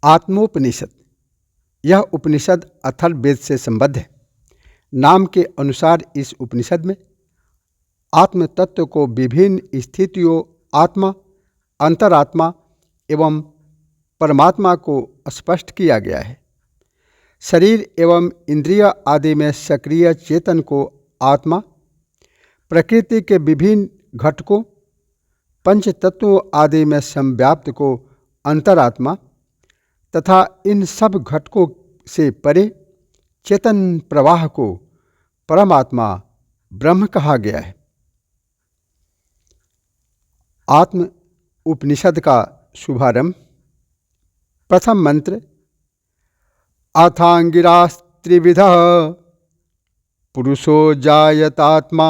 आत्मोपनिषद। यह उपनिषद अथर्ववेद से संबद्ध है। नाम के अनुसार इस उपनिषद में आत्म तत्व को विभिन्न स्थितियों आत्मा, अंतरात्मा एवं परमात्मा को स्पष्ट किया गया है। शरीर एवं इंद्रिय आदि में सक्रिय चेतन को आत्मा, प्रकृति के विभिन्न घटकों, पंच तत्वों आदि में संव्याप्त को अंतरात्मा तथा इन सब घटकों से परे चेतन प्रवाह को परमात्मा ब्रह्म कहा गया है। आत्म उपनिषद का शुभारंभ। प्रथम मंत्र। अथांगिरास्त्रिविधः पुरुषो जायतात्मा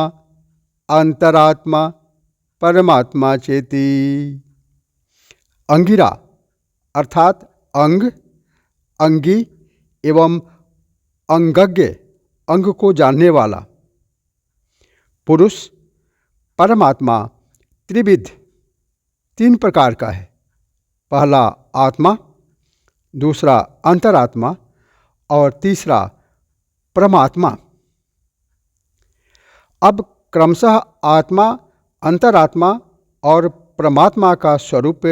अंतरात्मा परमात्मा चेति। अंगिरा अर्थात अंग, अंगी एवं अंगज्ञ, अंग को जानने वाला। पुरुष परमात्मा त्रिविध, तीन प्रकार का है। पहला आत्मा, दूसरा अंतरात्मा और तीसरा परमात्मा। अब क्रमशः आत्मा, अंतरात्मा और परमात्मा का स्वरूप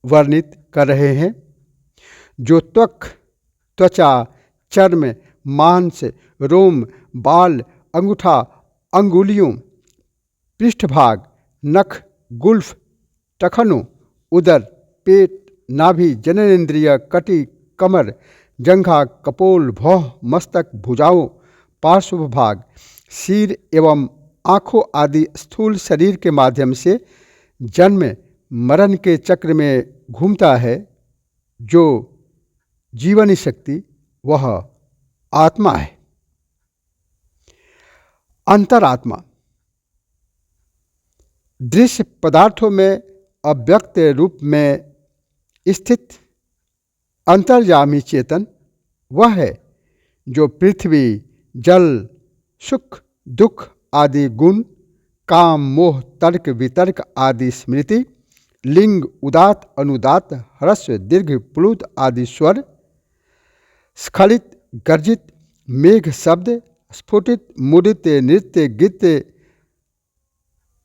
वर्णित कर रहे हैं, जो त्वचा, चर्म, मांस, रोम, बाल, अंगूठा, अंगुलियों, पृष्ठभाग, नख, गुल्फ, टखनों, उदर, पेट, नाभि, जननेंद्रिय, कटी, कमर, जंघा, कपोल, भौह, मस्तक, भुजाओं, पार्श्व भाग, सिर एवं आँखों आदि स्थूल शरीर के माध्यम से जन्म मरण के चक्र में घूमता है, जो जीवनी शक्ति, वह आत्मा है। अंतरात्मा दृश्य पदार्थों में अव्यक्त रूप में स्थित अंतर्यामी चेतन वह है जो पृथ्वी, जल, सुख, दुख आदि गुण, काम, मोह, तर्क, वितर्क आदि स्मृति, लिंग, उदात्त, अनुदात्त, ह्रस्व, दीर्घ, प्लुत आदि स्वर, स्खलित, गर्जित, मेघ शब्द, स्फुटित, मुदित, नृत्य, गीत,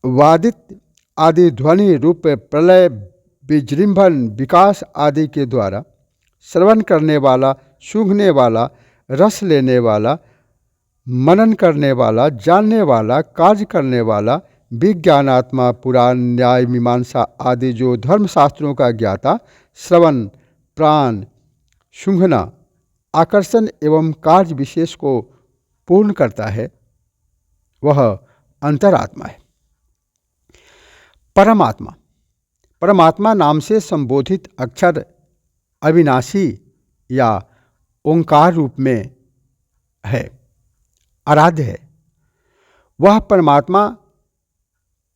वादित आदि ध्वनि रूप प्रलय, विजृंभण, विकास आदि के द्वारा श्रवण करने वाला, सूंघने वाला, रस लेने वाला, मनन करने वाला, जानने वाला, कार्य करने वाला, विज्ञानात्मा, पुराण, न्याय, मीमांसा आदि जो धर्मशास्त्रों का ज्ञाता, श्रवण, प्राण, सूंघना, आकर्षण एवं कार्य विशेष को पूर्ण करता है, वह अंतरात्मा है। परमात्मा परमात्मा नाम से संबोधित अक्षर अविनाशी या ओंकार रूप में है, आराध्य है। वह परमात्मा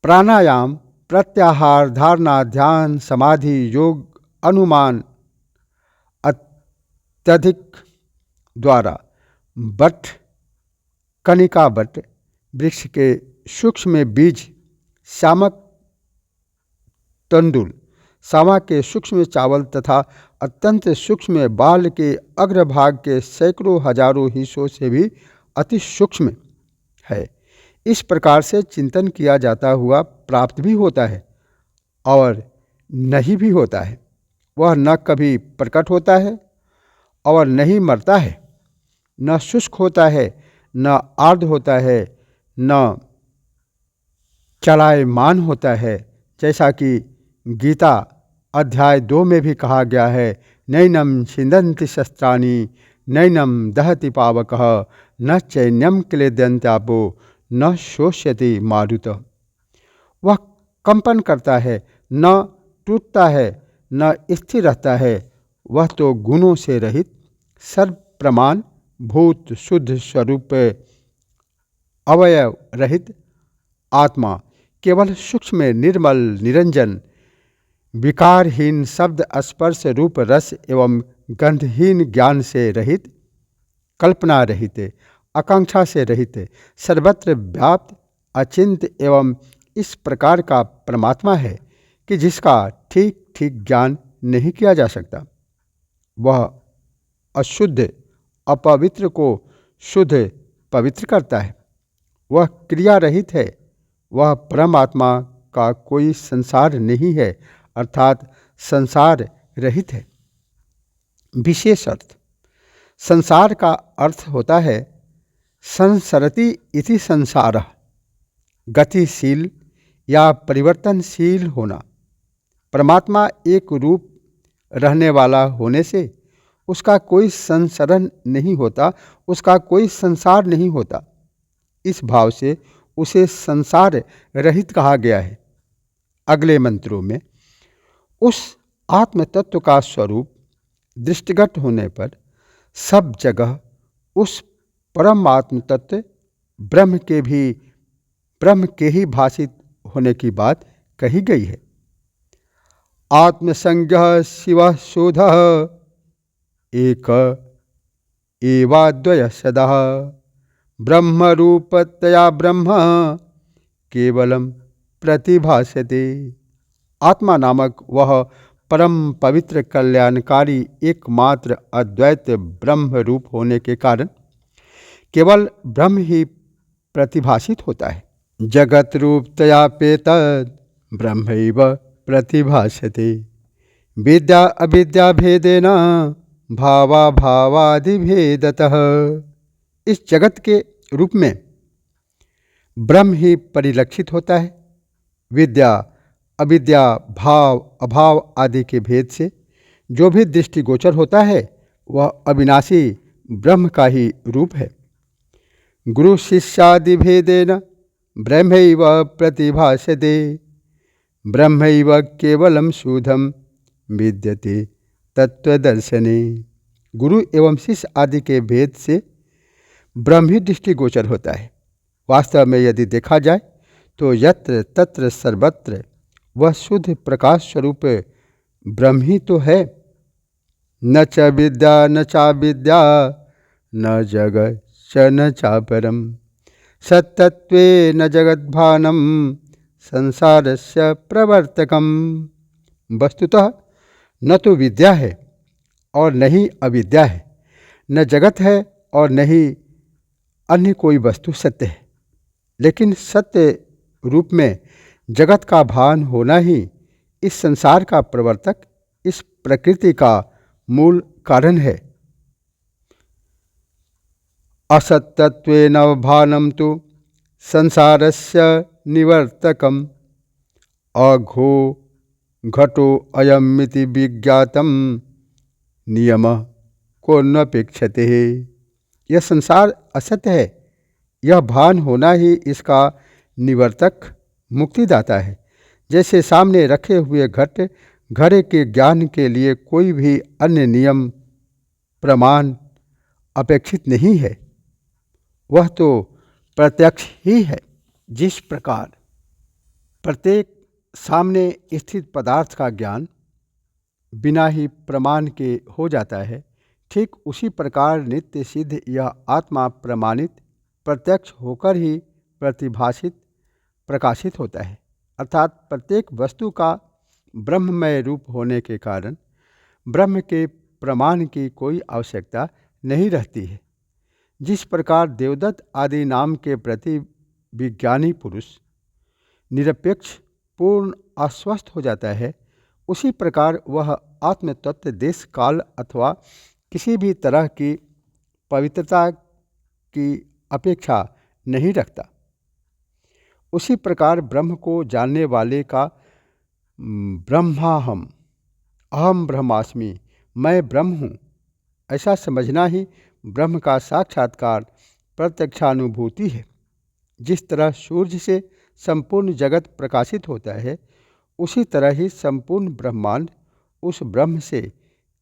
प्राणायाम, प्रत्याहार, धारणा, ध्यान, समाधि, योग, अनुमान अत्यधिक द्वारा बट, कनिका बट वृक्ष के सूक्ष्म बीज, शामक तंडुल, सामा के सूक्ष्म चावल तथा अत्यंत सूक्ष्म बाल के अग्रभाग के सैकड़ों हजारों हिस्सों से भी अति सूक्ष्म है। इस प्रकार से चिंतन किया जाता हुआ प्राप्त भी होता है और नहीं भी होता है। वह न कभी प्रकट होता है और नहीं मरता है, न शुष्क होता है, न आर्द्र होता है, न चलायमान होता है, जैसा कि गीता अध्याय 2 में भी कहा गया है, नैनम छिन्दन्ति शस्त्राणि नैनम दहति पावकः न चैन्यम क्लेदन्त्यापो न शोष्यति मारुत। वह कंपन करता है, न टूटता है, न स्थिर रहता है। वह तो गुणों से रहित, सर्व प्रमाण, भूत, शुद्ध स्वरूप, अवयव रहित आत्मा, केवल सूक्ष्म, निर्मल, निरंजन, विकारहीन, शब्द, स्पर्श, रूप, रस एवं गंधहीन, ज्ञान से रहित, कल्पना रहित, आकांक्षा से रहित, सर्वत्र व्याप्त, अचिंत एवं इस प्रकार का परमात्मा है कि जिसका ठीक ठीक ज्ञान नहीं किया जा सकता। वह अशुद्ध अपवित्र को शुद्ध पवित्र करता है। वह क्रिया रहित है। वह परमात्मा का कोई संसार नहीं है, अर्थात संसार रहित है। विशेष अर्थ। संसार का अर्थ होता है संसरति इति संसारः, गतिशील या परिवर्तनशील होना। परमात्मा एक रूप रहने वाला होने से उसका कोई संसरण नहीं होता, उसका कोई संसार नहीं होता। इस भाव से उसे संसार रहित कहा गया है। अगले मंत्रों में उस आत्म तत्व का स्वरूप दृष्टिगत होने पर सब जगह उस परम आत्म तत्व ब्रह्म के ही भाषित होने की बात कही गई है। आत्मसंज्ञः शिवः शोधः एक एवाद्वय सदा ब्रह्मरूपतया ब्रह्म केवलम प्रतिभासते। आत्मा नामक वह परम पवित्र कल्याणकारी एकमात्र अद्वैत ब्रह्म रूप होने के कारण केवल ब्रह्म ही प्रतिभासित होता है। जगत रूपतयापेतद् ब्रह्मैव प्रतिभासते विद्या अविद्या भेदेन भावाभावादिभेदतः। इस जगत के रूप में ब्रह्म ही परिलक्षित होता है। विद्या अविद्या भाव अभाव आदि के भेद से जो भी दृष्टिगोचर होता है वह अविनाशी ब्रह्म का ही रूप है। गुरु शिष्यादि भेदेन ब्रह्मैव प्रतिभासते ब्रह्मैव केवलम शुद्धम विद्यते तत्वदर्शने। गुरु एवं शिष्य आदि के भेद से ब्रह्म ही दृष्टिगोचर होता है। वास्तव में यदि देखा जाए तो यत्र तत्र सर्वत्र वह शुद्ध प्रकाश स्वरूप ब्रह्म ही तो है। न च विद्या न चा विद्या न जगत च न चापरम सत्तत्वे न जगद्भानम संसारस्य प्रवर्तकम। वस्तुतः न तो विद्या है और न ही अविद्या है, न जगत है और न ही अन्य कोई वस्तु सत्य है, लेकिन सत्य रूप में जगत का भान होना ही इस संसार का प्रवर्तक, इस प्रकृति का मूल कारण है। असत्तत्वेन भानम तु संसारस्य निवर्तकम अघो घटो अयमिति विज्ञातम नियमः को नपेक्षते। यह संसार असत्य है, यह भान होना ही इसका निवर्तक मुक्तिदाता है। जैसे सामने रखे हुए घट घड़े के ज्ञान के लिए कोई भी अन्य नियम प्रमाण अपेक्षित नहीं है, वह तो प्रत्यक्ष ही है। जिस प्रकार प्रत्येक सामने स्थित पदार्थ का ज्ञान बिना ही प्रमाण के हो जाता है, ठीक उसी प्रकार नित्य सिद्ध यह आत्मा प्रमाणित प्रत्यक्ष होकर ही प्रतिभासित प्रकाशित होता है। अर्थात प्रत्येक वस्तु का ब्रह्ममय रूप होने के कारण ब्रह्म के प्रमाण की कोई आवश्यकता नहीं रहती है। जिस प्रकार देवदत्त आदि नाम के प्रति विज्ञानी पुरुष निरपेक्ष पूर्ण आश्वस्त हो जाता है, उसी प्रकार वह आत्मतत्व देश काल अथवा किसी भी तरह की पवित्रता की अपेक्षा नहीं रखता। उसी प्रकार ब्रह्म को जानने वाले का ब्रह्माहम, अहम ब्रह्मास्मि, मैं ब्रह्म हूँ, ऐसा समझना ही ब्रह्म का साक्षात्कार प्रत्यक्षानुभूति है। जिस तरह सूर्य से संपूर्ण जगत प्रकाशित होता है, उसी तरह ही संपूर्ण ब्रह्मांड उस ब्रह्म से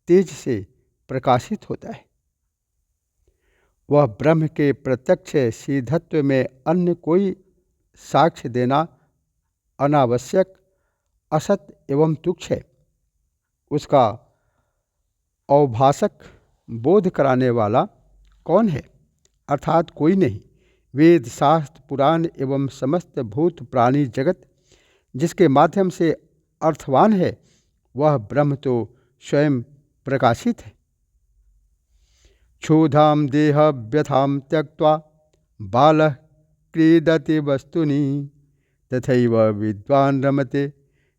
तेज से प्रकाशित होता है। वह ब्रह्म के प्रत्यक्ष सिद्धत्व में अन्य कोई साक्ष्य देना अनावश्यक, असत एवं तुच्छ है। उसका औभासक बोध कराने वाला कौन है? अर्थात कोई नहीं। वेद शास्त्र पुराण एवं समस्त भूत प्राणी जगत जिसके माध्यम से अर्थवान है, वह ब्रह्म तो स्वयं प्रकाशित है। क्षुधां देह व्यथां त्यक्त्वा बालः क्रीडति वस्तुनि तथैव विद्वान् रमते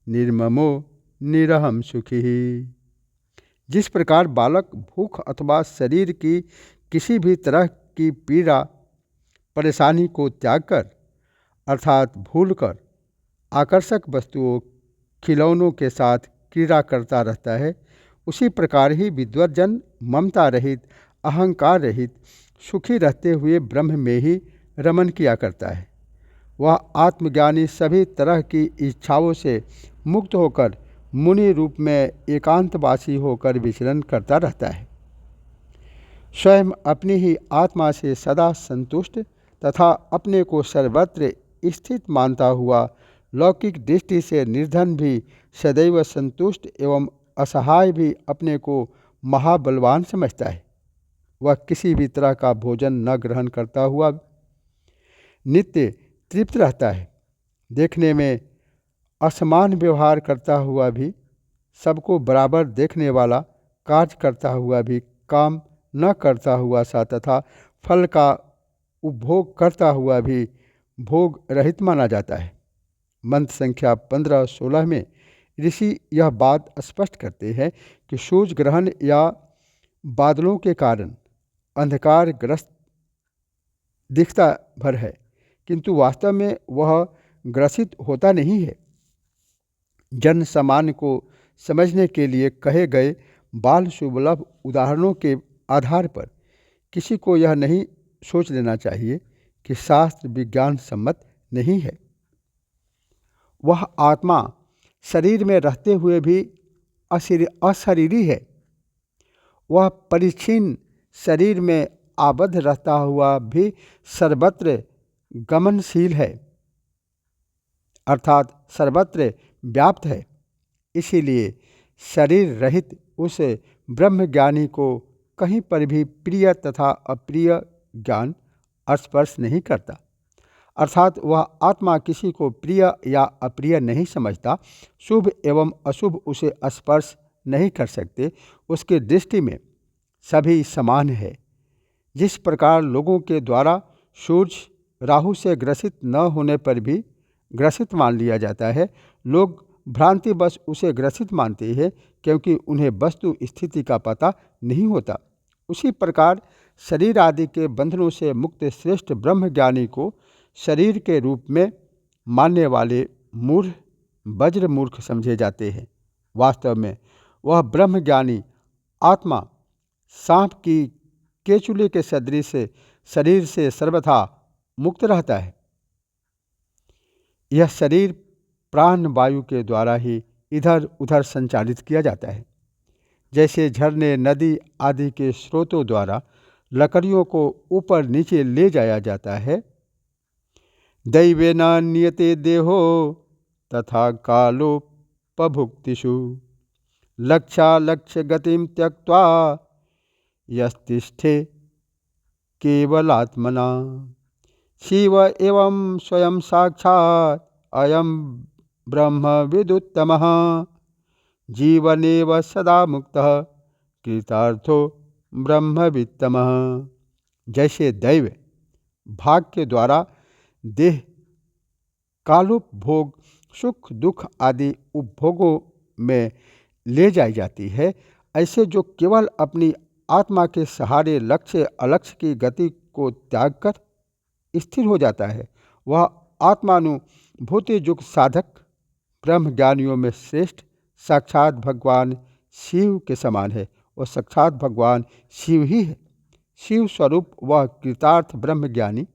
निर्ममो निरहं सुखी। जिस प्रकार बालक भूख अथवा शरीर की किसी भी तरह की पीड़ा परेशानी को त्याग कर अर्थात भूलकर आकर्षक वस्तुओं खिलौनों के साथ क्रीड़ा करता रहता है, उसी प्रकार ही विद्वज्जन ममता रहित, अहंकार रहित, सुखी रहते हुए ब्रह्म में ही रमन किया करता है। वह आत्मज्ञानी सभी तरह की इच्छाओं से मुक्त होकर मुनि रूप में एकांतवासी होकर विचरण करता रहता है। स्वयं अपनी ही आत्मा से सदा संतुष्ट तथा अपने को सर्वत्र स्थित मानता हुआ लौकिक दृष्टि से निर्धन भी सदैव संतुष्ट एवं असहाय भी अपने को महाबलवान समझता है। वह किसी भी तरह का भोजन न ग्रहण करता हुआ नित्य तृप्त रहता है। देखने में असमान व्यवहार करता हुआ भी, सबको बराबर देखने वाला कार्य करता हुआ भी, काम न करता हुआ सा तथा फल का उपभोग करता हुआ भी भोग रहित माना जाता है। मंत्र संख्या 15-16 में ऋषि यह बात स्पष्ट करते हैं कि सूर्य ग्रहण या बादलों के कारण अंधकार ग्रस्त दिखता भर है, किंतु वास्तव में वह ग्रसित होता नहीं है। जन सामान्य को समझने के लिए कहे गए बाल सुलभ उदाहरणों के आधार पर किसी को यह नहीं सोच लेना चाहिए कि शास्त्र विज्ञान सम्मत नहीं है। वह आत्मा शरीर में रहते हुए भी अशरीरी है। वह परिच्छिन्न शरीर में आबद्ध रहता हुआ भी सर्वत्र गमनशील है, अर्थात सर्वत्र व्याप्त है। इसीलिए शरीर रहित उस ब्रह्मज्ञानी को कहीं पर भी प्रिय तथा अप्रिय ज्ञान स्पर्श नहीं करता, अर्थात वह आत्मा किसी को प्रिय या अप्रिय नहीं समझता। शुभ एवं अशुभ उसे स्पर्श नहीं कर सकते। उसकी दृष्टि में सभी समान है। जिस प्रकार लोगों के द्वारा सूर्य राहु से ग्रसित न होने पर भी ग्रसित मान लिया जाता है, लोग भ्रांतिवश उसे ग्रसित मानते हैं क्योंकि उन्हें वस्तु स्थिति का पता नहीं होता। उसी प्रकार शरीर आदि के बंधनों से मुक्त श्रेष्ठ ब्रह्मज्ञानी को शरीर के रूप में मानने वाले मूढ़ वज्र मूर्ख समझे जाते हैं। वास्तव में वह ब्रह्मज्ञानी आत्मा सांप की केचुली के सदृश शरीर से सर्वथा मुक्त रहता है। यह शरीर प्राण वायु के द्वारा ही इधर उधर संचालित किया जाता है। जैसे झरने, नदी आदि के स्रोतों द्वारा लकड़ियों को ऊपर नीचे ले जाया जाता है, दैवेन नियते देहो तथा कालोपभुक्तिषु लक्ष्य गतिम त्यक्त्वा यस्तिष्ठे केवलात्मना शिव एवं स्वयं साक्षात् अयं ब्रह्म विदुत्तमः जीवनेव सदा मुक्तः कृतार्थो ब्रह्मवित्तमः। जैसे दैव भाग के द्वारा देह कालोपभोग सुख दुख आदि उपभोगों में ले जाई जाती है, ऐसे जो केवल अपनी आत्मा के सहारे लक्ष्य अलक्ष्य की गति को त्याग कर स्थिर हो जाता है, वह आत्मानुभूति युक्त साधक ब्रह्मज्ञानियों में श्रेष्ठ साक्षात भगवान शिव के समान है। वह साक्षात भगवान शिव ही है। शिव स्वरूप वह कृतार्थ ब्रह्मज्ञानी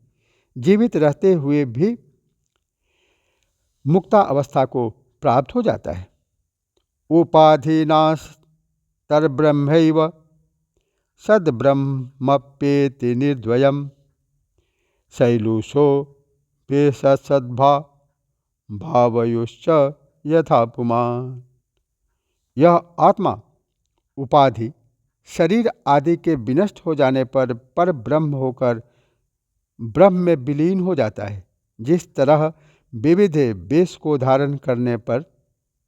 जीवित रहते हुए भी मुक्ता अवस्था को प्राप्त हो जाता है। उपाधिनास्तर्ब्रह्मैव सद्ब्रह्मप्येति निर्द्वयम् शैलूषो वेशसद्भा भावयोश्च यथा पुमान्। यह आत्मा उपाधि शरीर आदि के विनष्ट हो जाने पर ब्रह्म होकर ब्रह्म में विलीन हो जाता है। जिस तरह विविध वेश को धारण करने पर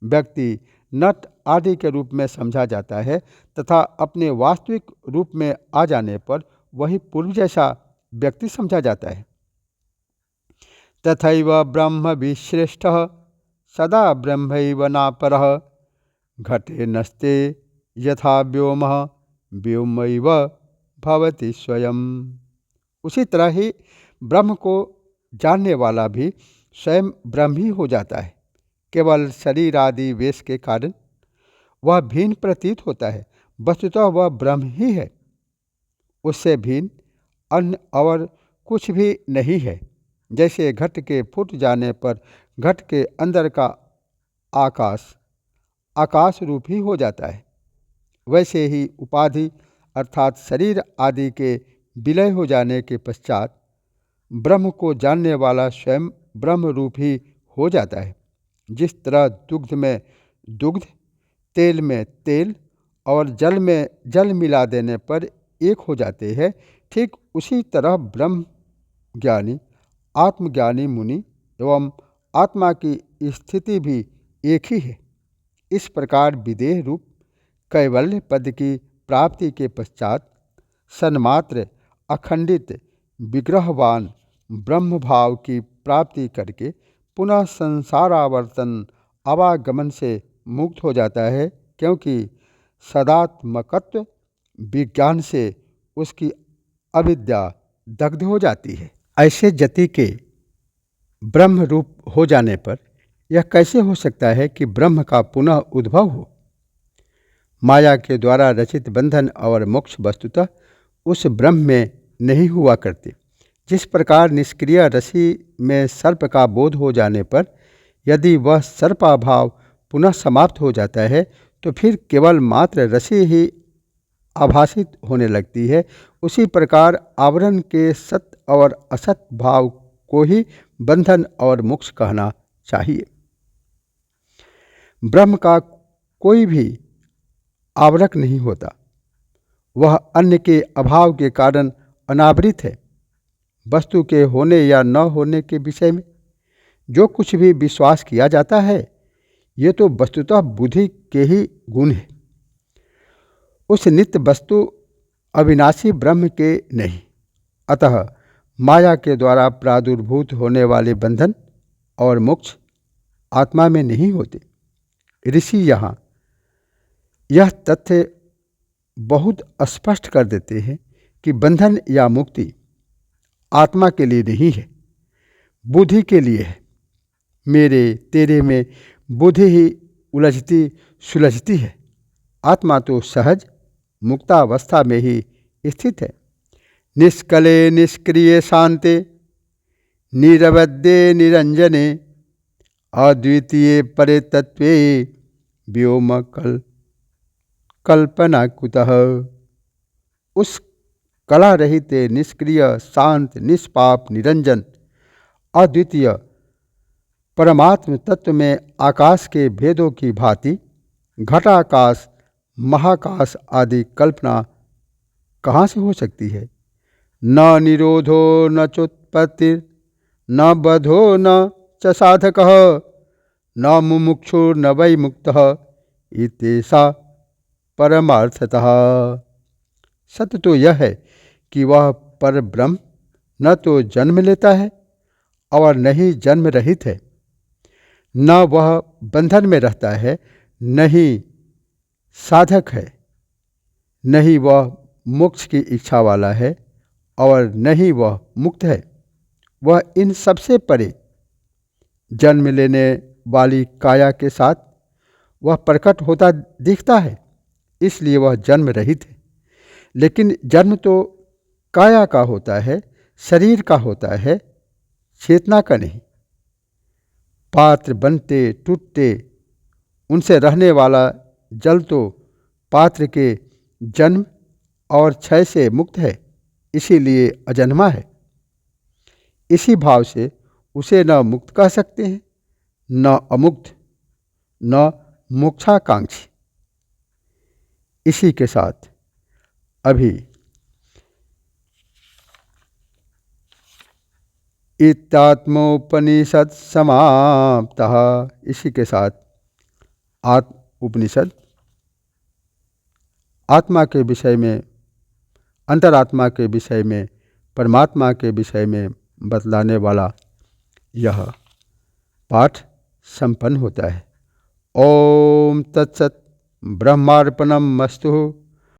व्यक्ति नट आदि के रूप में समझा जाता है तथा अपने वास्तविक रूप में आ जाने पर वही पूर्व जैसा व्यक्ति समझा जाता है। तथैव ब्रह्म विश्रेष्टः सदा ब्रह्मैव नापरः घटे नस्ते यथा व्योमः व्योमैव भवति स्वयं। उसी तरह ही ब्रह्म को जानने वाला भी स्वयं ब्रह्म ही हो जाता है। केवल शरीर आदि वेश के कारण वह भिन्न प्रतीत होता है, वस्तुतः वह ब्रह्म ही है। उससे भिन्न अन्य और कुछ भी नहीं है। जैसे घट के फूट जाने पर घट के अंदर का आकाश आकाश रूप ही हो जाता है, वैसे ही उपाधि अर्थात शरीर आदि के विलय हो जाने के पश्चात ब्रह्म को जानने वाला स्वयं ब्रह्म रूप ही हो जाता है। जिस तरह दुग्ध में दुग्ध, तेल में तेल और जल में जल मिला देने पर एक हो जाते हैं, ठीक उसी तरह ब्रह्म ज्ञानी, आत्मज्ञानी मुनि एवं आत्मा की स्थिति भी एक ही है। इस प्रकार विदेह रूप कैवल्य पद की प्राप्ति के पश्चात सन्मात्र अखंडित विग्रहवान ब्रह्म भाव की प्राप्ति करके पुनः संसारावर्तन आवागमन से मुक्त हो जाता है, क्योंकि सदात्मकत्व विज्ञान से उसकी अविद्या दग्ध हो जाती है। ऐसे जति के ब्रह्म रूप हो जाने पर यह कैसे हो सकता है कि ब्रह्म का पुनः उद्भव हो? माया के द्वारा रचित बंधन और मोक्ष वस्तुतः उस ब्रह्म में नहीं हुआ करते। जिस प्रकार निष्क्रिय रस्सी में सर्प का बोध हो जाने पर यदि वह सर्पाभाव पुनः समाप्त हो जाता है तो फिर केवल मात्र रस्सी ही आभासित होने लगती है, उसी प्रकार आवरण के सत और असत भाव को ही बंधन और मोक्ष कहना चाहिए। ब्रह्म का कोई भी आवरक नहीं होता, वह अन्य के अभाव के कारण अनावृत है। वस्तु के होने या न होने के विषय में जो कुछ भी विश्वास किया जाता है, ये तो वस्तुतः बुद्धि के ही गुण है। उस नित्य वस्तु अविनाशी ब्रह्म के नहीं। अतः माया के द्वारा प्रादुर्भूत होने वाले बंधन और मोक्ष आत्मा में नहीं होते। ऋषि यहाँ यह तथ्य बहुत स्पष्ट कर देते हैं कि बंधन या मुक्ति आत्मा के लिए नहीं है, बुद्धि के लिए है। मेरे तेरे में बुद्धि ही उलझती सुलझती है। आत्मा तो सहज मुक्तावस्था में ही स्थित है। निष्कले निष्क्रिय शांते निरवद्ये निरंजने अद्वितीय परे तत्वे व्योम कल्पना कुतः। उस कला रहित निष्क्रिय शांत निष्पाप निरंजन अद्वितीय परमात्म तत्व में आकाश के भेदों की भांति घटाकाश महाकाश आदि कल्पना कहाँ से हो सकती है? न निरोधो न चोत्पत्ति न बधो न च साधकः न मुमुक्षु न वै मुक्तः इत्येषा परमार्थतः। सत्य तो यह है कि वह पर ब्रह्म न तो जन्म लेता है और न ही जन्म रहित है, न वह बंधन में रहता है, न ही साधक है, न ही वह मोक्ष की इच्छा वाला है और न ही वह मुक्त है। वह इन सबसे परे जन्म लेने वाली काया के साथ वह प्रकट होता दिखता है, इसलिए वह जन्म रहित है। लेकिन जन्म तो काया का होता है, शरीर का होता है, चेतना का नहीं। पात्र बनते टूटते उनसे रहने वाला जल तो पात्र के जन्म और क्षय से मुक्त है, इसीलिए अजन्मा है। इसी भाव से उसे न मुक्त कह सकते हैं, न अमुक्त, न मोक्षाकांक्षी। इसी के साथ अभी इत्यात्मोपनिषद समाप्तः, इसी के साथ उपनिषद आत्मा के विषय में, अंतरात्मा के विषय में, परमात्मा के विषय में बतलाने वाला यह पाठ संपन्न होता है। ओम तत्सत ब्रह्मार्पणमस्तु।